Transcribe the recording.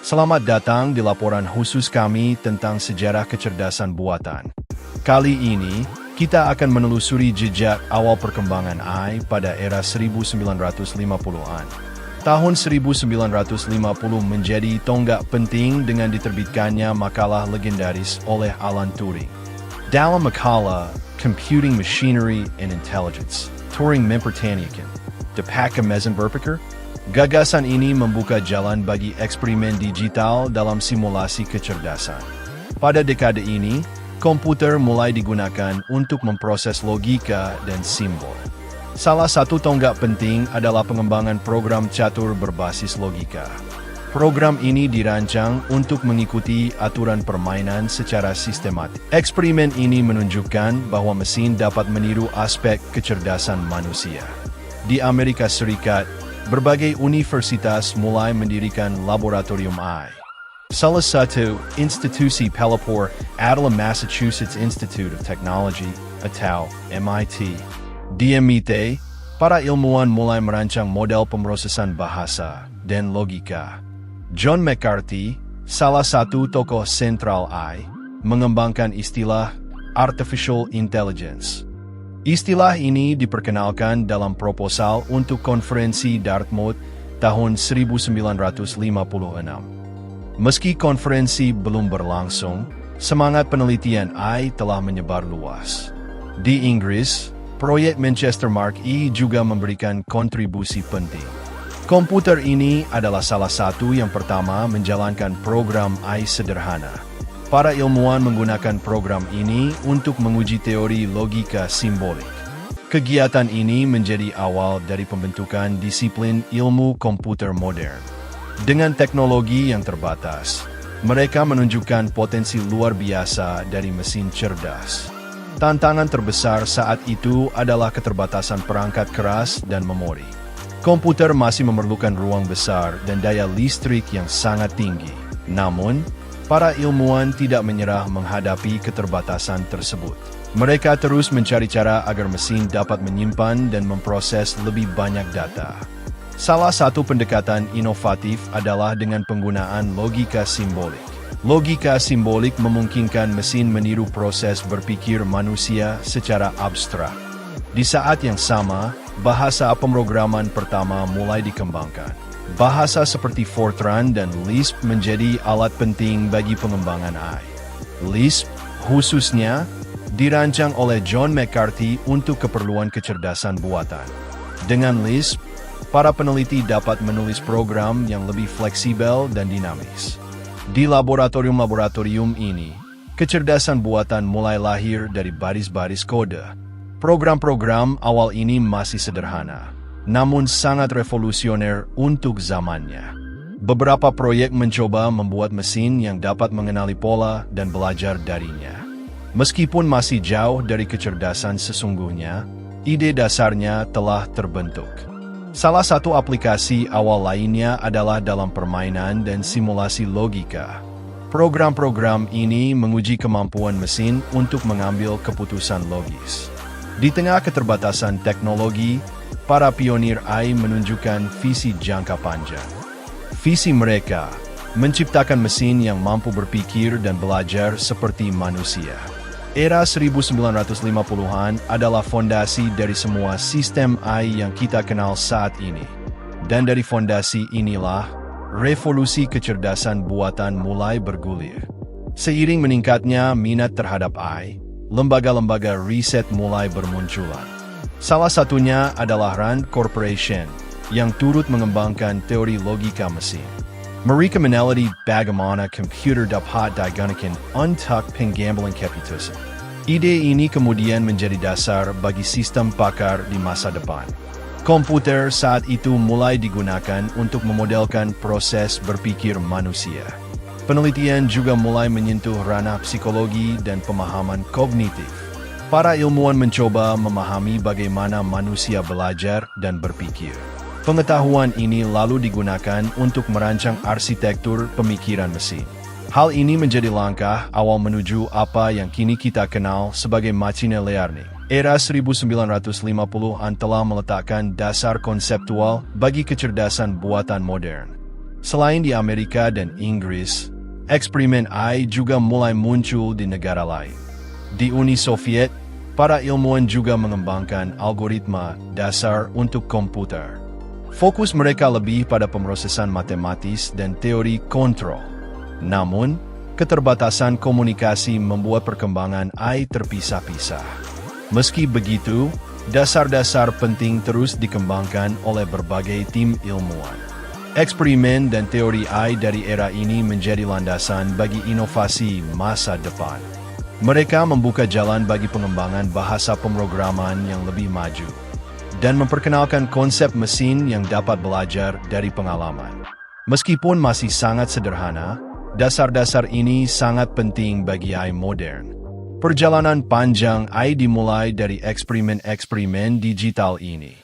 Selamat datang di laporan khusus kami tentang sejarah kecerdasan buatan. Kali ini, kita akan menelusuri jejak awal perkembangan AI pada era 1950-an. Tahun 1950 menjadi tonggak penting dengan diterbitkannya makalah legendaris oleh Alan Turing. Dalam makalah Computing Machinery and Intelligence, Turing mempertanyakan, apakah mesin berpikir? Gagasan ini membuka jalan bagi eksperimen digital dalam simulasi kecerdasan. Pada dekade ini, komputer mulai digunakan untuk memproses logika dan simbol. Salah satu tonggak penting adalah pengembangan program catur berbasis logika. Program ini dirancang untuk mengikuti aturan permainan secara sistematik. Eksperimen ini menunjukkan bahwa mesin dapat meniru aspek kecerdasan manusia. Di Amerika Serikat, berbagai universitas mulai mendirikan laboratorium AI. Salah satu institusi pelopor adalah Massachusetts Institute of Technology atau MIT. Di MIT, para ilmuwan mulai merancang model pemrosesan bahasa dan logika. John McCarthy, salah satu tokoh sentral AI, mengembangkan istilah Artificial Intelligence. Istilah ini diperkenalkan dalam proposal untuk konferensi Dartmouth tahun 1956. Meski konferensi belum berlangsung, semangat penelitian AI telah menyebar luas. Di Inggris, proyek Manchester Mark I juga memberikan kontribusi penting. Komputer ini adalah salah satu yang pertama menjalankan program AI sederhana. Para ilmuwan menggunakan program ini untuk menguji teori logika simbolik. Kegiatan ini menjadi awal dari pembentukan disiplin ilmu komputer modern. Dengan teknologi yang terbatas, mereka menunjukkan potensi luar biasa dari mesin cerdas. Tantangan terbesar saat itu adalah keterbatasan perangkat keras dan memori. Komputer masih memerlukan ruang besar dan daya listrik yang sangat tinggi. Namun, para ilmuwan tidak menyerah menghadapi keterbatasan tersebut. Mereka terus mencari cara agar mesin dapat menyimpan dan memproses lebih banyak data. Salah satu pendekatan inovatif adalah dengan penggunaan logika simbolik. Logika simbolik memungkinkan mesin meniru proses berpikir manusia secara abstrak. Di saat yang sama, bahasa pemrograman pertama mulai dikembangkan. Bahasa seperti Fortran dan Lisp menjadi alat penting bagi pengembangan AI. Lisp, khususnya, dirancang oleh John McCarthy untuk keperluan kecerdasan buatan. Dengan Lisp, para peneliti dapat menulis program yang lebih fleksibel dan dinamis. Di laboratorium-laboratorium ini, kecerdasan buatan mulai lahir dari baris-baris kode. Program-program awal ini masih sederhana, namun sangat revolusioner untuk zamannya. Beberapa proyek mencoba membuat mesin yang dapat mengenali pola dan belajar darinya. Meskipun masih jauh dari kecerdasan sesungguhnya, ide dasarnya telah terbentuk. Salah satu aplikasi awal lainnya adalah dalam permainan dan simulasi logika. Program-program ini menguji kemampuan mesin untuk mengambil keputusan logis. Di tengah keterbatasan teknologi, para pionir AI menunjukkan visi jangka panjang. Visi mereka menciptakan mesin yang mampu berpikir dan belajar seperti manusia. Era 1950-an adalah fondasi dari semua sistem AI yang kita kenal saat ini. Dan dari fondasi inilah, revolusi kecerdasan buatan mulai bergulir. Seiring meningkatnya minat terhadap AI, lembaga-lembaga riset mulai bermunculan. Salah satunya adalah Rand Corporation, yang turut mengembangkan teori logika mesin. Mereka meneliti bagaimana komputer dapat digunakan untuk penggambaran komputer. Ide ini kemudian menjadi dasar bagi sistem pakar di masa depan. Komputer saat itu mulai digunakan untuk memodelkan proses berpikir manusia. Penelitian juga mulai menyentuh ranah psikologi dan pemahaman kognitif. Para ilmuwan mencoba memahami bagaimana manusia belajar dan berpikir. Pengetahuan ini lalu digunakan untuk merancang arsitektur pemikiran mesin. Hal ini menjadi langkah awal menuju apa yang kini kita kenal sebagai machine learning. Era 1950-an telah meletakkan dasar konseptual bagi kecerdasan buatan modern. Selain di Amerika dan Inggris, eksperimen AI juga mulai muncul di negara lain. Di Uni Soviet, para ilmuwan juga mengembangkan algoritma dasar untuk komputer. Fokus mereka lebih pada pemrosesan matematis dan teori kontrol. Namun, keterbatasan komunikasi membuat perkembangan AI terpisah-pisah. Meski begitu, dasar-dasar penting terus dikembangkan oleh berbagai tim ilmuwan. Eksperimen dan teori AI dari era ini menjadi landasan bagi inovasi masa depan. Mereka membuka jalan bagi pengembangan bahasa pemrograman yang lebih maju dan memperkenalkan konsep mesin yang dapat belajar dari pengalaman. Meskipun masih sangat sederhana, dasar-dasar ini sangat penting bagi AI modern. Perjalanan panjang AI dimulai dari eksperimen-eksperimen digital ini.